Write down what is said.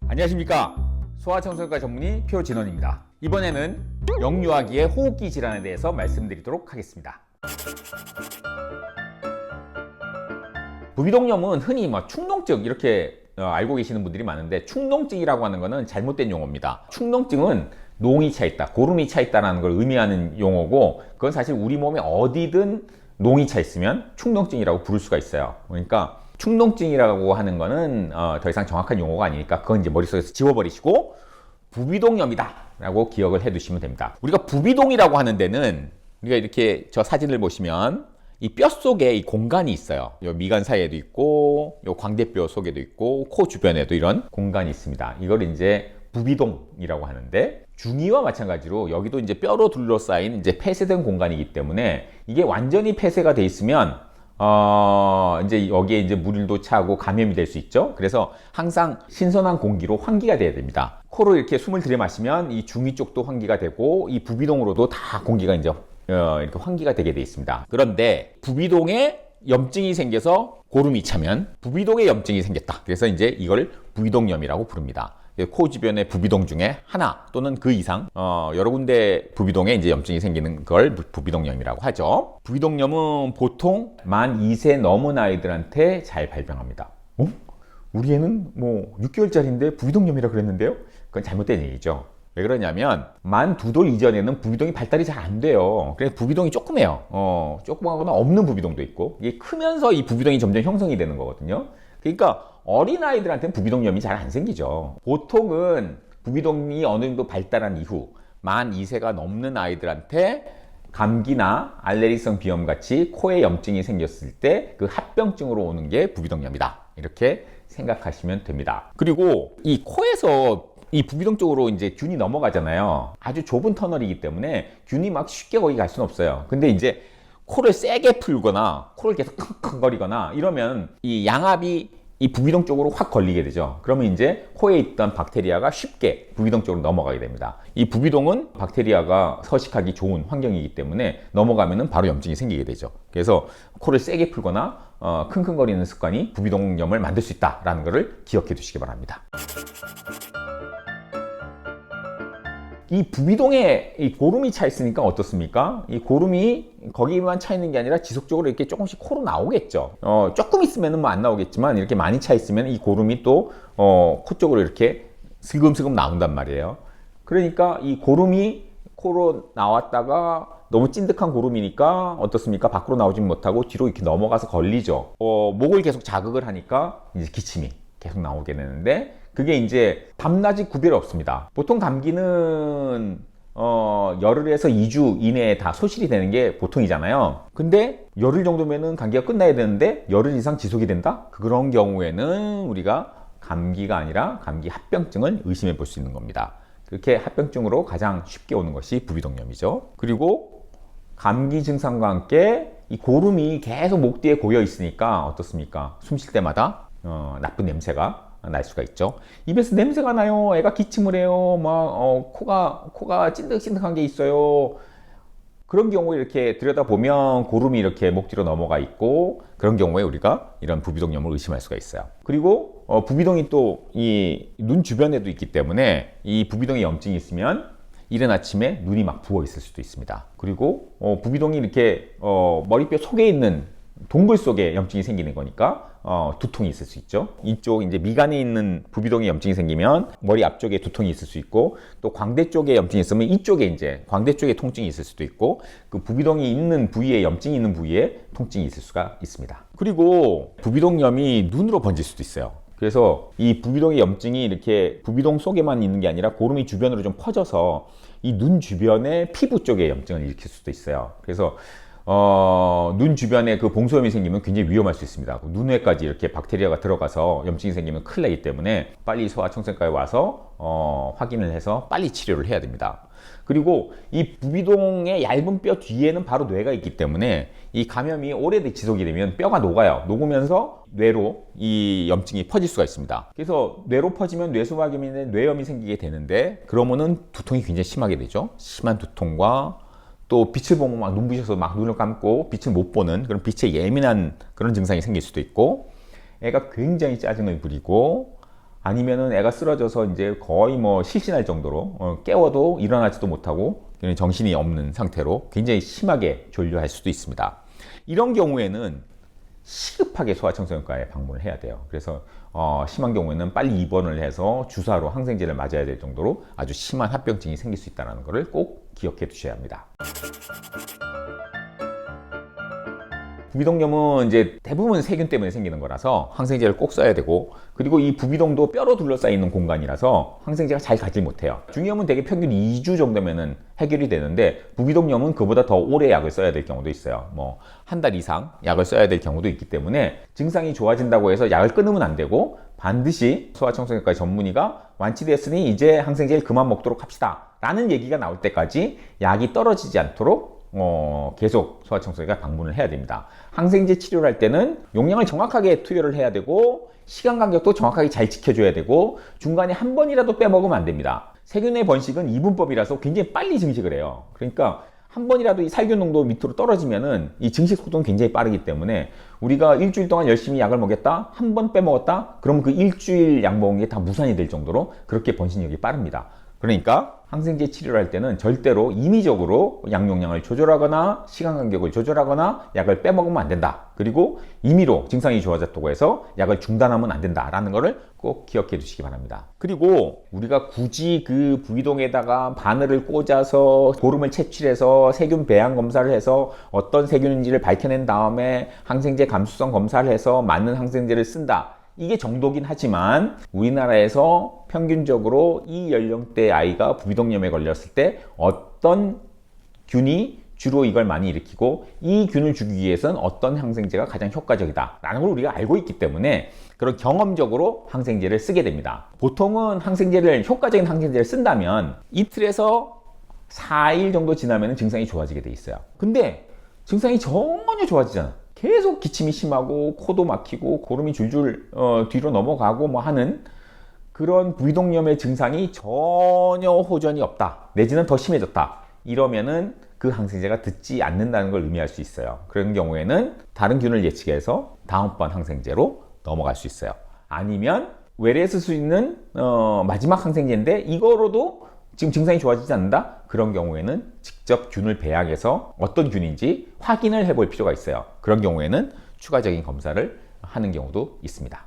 안녕하십니까, 소아청소년과 전문의 표진원입니다. 이번에는 영유아기의 호흡기 질환에 대해서 말씀드리도록 하겠습니다. 부비동염은 흔히 축농증 이렇게 알고 계시는 분들이 많은데, 축농증이라고 하는 것은 잘못된 용어입니다. 축농증은 농이 차 있다, 고름이 차 있다는 걸 의미하는 용어고, 그건 사실 우리 몸에 어디든 농이 차 있으면 축농증이라고 부를 수가 있어요. 그러니까 축농증이라고 하는 거는 더 이상 정확한 용어가 아니니까 그건 이제 머릿속에서 지워버리시고 부비동염이다 라고 기억을 해 두시면 됩니다. 우리가 부비동이라고 하는 데는, 우리가 이렇게 저 사진을 보시면 이 뼈 속에 이 공간이 있어요. 요 미간 사이에도 있고, 요 광대뼈 속에도 있고, 코 주변에도 이런 공간이 있습니다. 이걸 이제 부비동이라고 하는데, 중이와 마찬가지로 여기도 이제 뼈로 둘러싸인 이제 폐쇄된 공간이기 때문에, 이게 완전히 폐쇄가 돼 있으면 이제 여기에 이제 물도 차고 감염이 될 수 있죠. 그래서 항상 신선한 공기로 환기가 돼야 됩니다. 코로 이렇게 숨을 들이마시면 이 중위 쪽도 환기가 되고, 이 부비동으로도 다 공기가 이제 이렇게 환기가 되게 돼 있습니다. 그런데 부비동에 염증이 생겨서 고름이 차면 부비동에 염증이 생겼다. 그래서 이제 이걸 부비동염이라고 부릅니다. 코 주변의 부비동 중에 하나 또는 그 이상 여러 군데 부비동에 이제 염증이 생기는 걸 부비동염이라고 하죠. 부비동염은 보통 만 2세 넘은 아이들한테 잘 발병합니다. 우리 애는 뭐 6개월짜리인데 부비동염이라 그랬는데요? 그건 잘못된 얘기죠. 왜 그러냐면 만 2돌 이전에는 부비동이 발달이 잘 안 돼요. 그래서 부비동이 조그매요. 조그마거나 없는 부비동도 있고, 이게 크면서 이 부비동이 점점 형성이 되는 거거든요. 그러니까 어린아이들한테는 부비동염이 잘 안 생기죠. 보통은 부비동이 어느 정도 발달한 이후 만 2세가 넘는 아이들한테 감기나 알레르기성 비염 같이 코에 염증이 생겼을 때 그 합병증으로 오는 게 부비동염이다, 이렇게 생각하시면 됩니다. 그리고 이 코에서 이 부비동 쪽으로 이제 균이 넘어가잖아요. 아주 좁은 터널이기 때문에 균이 막 쉽게 거기 갈 수는 없어요. 근데 이제 코를 세게 풀거나 코를 계속 킁킁거리거나 이러면 이 양압이 이 부비동 쪽으로 확 걸리게 되죠. 그러면 이제 코에 있던 박테리아가 쉽게 부비동 쪽으로 넘어가게 됩니다. 이 부비동은 박테리아가 서식하기 좋은 환경이기 때문에 넘어가면은 바로 염증이 생기게 되죠. 그래서 코를 세게 풀거나 킁킁거리는 습관이 부비동염을 만들 수 있다라는 것을 기억해 두시기 바랍니다. 이 부비동에 이 고름이 차 있으니까 어떻습니까? 이 고름이 거기만 차 있는 게 아니라 지속적으로 이렇게 조금씩 코로 나오겠죠. 조금 있으면 뭐 안 나오겠지만, 이렇게 많이 차 있으면 이 고름이 또 코 쪽으로 이렇게 슬금슬금 나온단 말이에요. 그러니까 이 고름이 코로 나왔다가 너무 찐득한 고름이니까 어떻습니까? 밖으로 나오지 못하고 뒤로 이렇게 넘어가서 걸리죠. 목을 계속 자극을 하니까 이제 기침이 계속 나오게 되는데, 그게 이제 밤낮이 구별이 없습니다. 보통 감기는 열흘에서 2주 이내에 다 소실이 되는 게 보통이잖아요. 근데 열흘 정도면은 감기가 끝나야 되는데 열흘 이상 지속이 된다? 그런 경우에는 우리가 감기가 아니라 감기 합병증을 의심해 볼 수 있는 겁니다. 그렇게 합병증으로 가장 쉽게 오는 것이 부비동염이죠. 그리고 감기 증상과 함께 이 고름이 계속 목 뒤에 고여 있으니까 어떻습니까? 숨 쉴 때마다 나쁜 냄새가 날 수가 있죠. 입에서 냄새가 나요. 애가 기침을 해요. 코가 찐득찐득한 게 있어요. 그런 경우에 이렇게 들여다보면 고름이 이렇게 목 뒤로 넘어가 있고, 그런 경우에 우리가 이런 부비동염을 의심할 수가 있어요. 그리고 부비동이 또 이 눈 주변에도 있기 때문에 이 부비동에 염증이 있으면 이른 아침에 눈이 막 부어 있을 수도 있습니다. 그리고 부비동이 이렇게 머리뼈 속에 있는 동굴 속에 염증이 생기는 거니까 두통이 있을 수 있죠. 이쪽 이제 미간에 있는 부비동에 염증이 생기면 머리 앞쪽에 두통이 있을 수 있고, 또 광대 쪽에 염증이 있으면 이쪽에 이제 광대 쪽에 통증이 있을 수도 있고, 그 부비동이 있는 부위에 염증이 있는 부위에 통증이 있을 수가 있습니다. 그리고 부비동염이 눈으로 번질 수도 있어요. 그래서 이 부비동의 염증이 이렇게 부비동 속에만 있는 게 아니라 고름이 주변으로 좀 퍼져서 이 눈 주변의 피부 쪽에 염증을 일으킬 수도 있어요. 그래서 눈 주변에 그 봉소염이 생기면 굉장히 위험할 수 있습니다. 눈에까지 이렇게 박테리아가 들어가서 염증이 생기면 큰일 나기 때문에 빨리 소아청소년과에 와서 확인을 해서 빨리 치료를 해야 됩니다. 그리고 이 부비동의 얇은 뼈 뒤에는 바로 뇌가 있기 때문에 이 감염이 오래 지속이 되면 뼈가 녹아요. 녹으면서 뇌로 이 염증이 퍼질 수가 있습니다. 그래서 뇌로 퍼지면 뇌수막염인데 뇌염이 생기게 되는데, 그러면은 두통이 굉장히 심하게 되죠. 심한 두통과 또 빛을 보면 막 눈부셔서 막 눈을 감고 빛을 못 보는 그런 빛에 예민한 그런 증상이 생길 수도 있고, 애가 굉장히 짜증을 부리고 아니면은 애가 쓰러져서 이제 거의 뭐 실신할 정도로 깨워도 일어나지도 못하고 정신이 없는 상태로 굉장히 심하게 졸려할 수도 있습니다. 이런 경우에는 시급하게 소아청소년과에 방문을 해야 돼요. 그래서 심한 경우에는 빨리 입원을 해서 주사로 항생제를 맞아야 될 정도로 아주 심한 합병증이 생길 수 있다는 것을 꼭 기억해 두셔야 합니다. 부비동염은 이제 대부분 세균 때문에 생기는 거라서 항생제를 꼭 써야 되고, 그리고 이 부비동도 뼈로 둘러싸여 있는 공간이라서 항생제가 잘 가지 못해요. 중이염은 대개 평균 2주 정도면은 해결이 되는데, 부비동염은 그보다 더 오래 약을 써야 될 경우도 있어요. 뭐 한 달 이상 약을 써야 될 경우도 있기 때문에 증상이 좋아진다고 해서 약을 끊으면 안 되고, 반드시 소아청소년과 전문의가 완치됐으니 이제 항생제를 그만 먹도록 합시다 라는 얘기가 나올 때까지 약이 떨어지지 않도록 계속 소아청소년과 방문을 해야 됩니다. 항생제 치료를 할 때는 용량을 정확하게 투여를 해야 되고, 시간 간격도 정확하게 잘 지켜줘야 되고, 중간에 한 번이라도 빼먹으면 안 됩니다. 세균의 번식은 이분법이라서 굉장히 빨리 증식을 해요. 그러니까 한 번이라도 이 살균 농도 밑으로 떨어지면은 이 증식 속도는 굉장히 빠르기 때문에, 우리가 일주일 동안 열심히 약을 먹였다, 한 번 빼먹었다, 그러면 그 일주일 약 먹은 게 다 무산이 될 정도로 그렇게 번식력이 빠릅니다. 그러니까 항생제 치료를 할 때는 절대로 임의적으로 약 용량을 조절하거나 시간 간격을 조절하거나 약을 빼먹으면 안 된다. 그리고 임의로 증상이 좋아졌다고 해서 약을 중단하면 안 된다라는 것을 꼭 기억해 두시기 바랍니다. 그리고 우리가 굳이 그 부비동에다가 바늘을 꽂아서 고름을 채취해서 세균 배양 검사를 해서 어떤 세균인지를 밝혀낸 다음에 항생제 감수성 검사를 해서 맞는 항생제를 쓴다, 이게 정도긴 하지만 우리나라에서 평균적으로 이 연령대 아이가 부비동염에 걸렸을 때 어떤 균이 주로 이걸 많이 일으키고, 이 균을 죽이기 위해서는 어떤 항생제가 가장 효과적이다 라는 걸 우리가 알고 있기 때문에 그런 경험적으로 항생제를 쓰게 됩니다. 보통은 효과적인 항생제를 쓴다면 이틀에서 4일 정도 지나면 증상이 좋아지게 돼 있어요. 근데 증상이 전혀 좋아지지 않아. 계속 기침이 심하고 코도 막히고 고름이 줄줄 뒤로 넘어가고 뭐 하는 그런 부비동염의 증상이 전혀 호전이 없다, 내지는 더 심해졌다, 이러면은 그 항생제가 듣지 않는다는 걸 의미할 수 있어요. 그런 경우에는 다른 균을 예측해서 다음번 항생제로 넘어갈 수 있어요. 아니면 외래에 쓸 수 있는 마지막 항생제인데 이거로도 지금 증상이 좋아지지 않는다? 그런 경우에는 직접 균을 배양해서 어떤 균인지 확인을 해볼 필요가 있어요. 그런 경우에는 추가적인 검사를 하는 경우도 있습니다.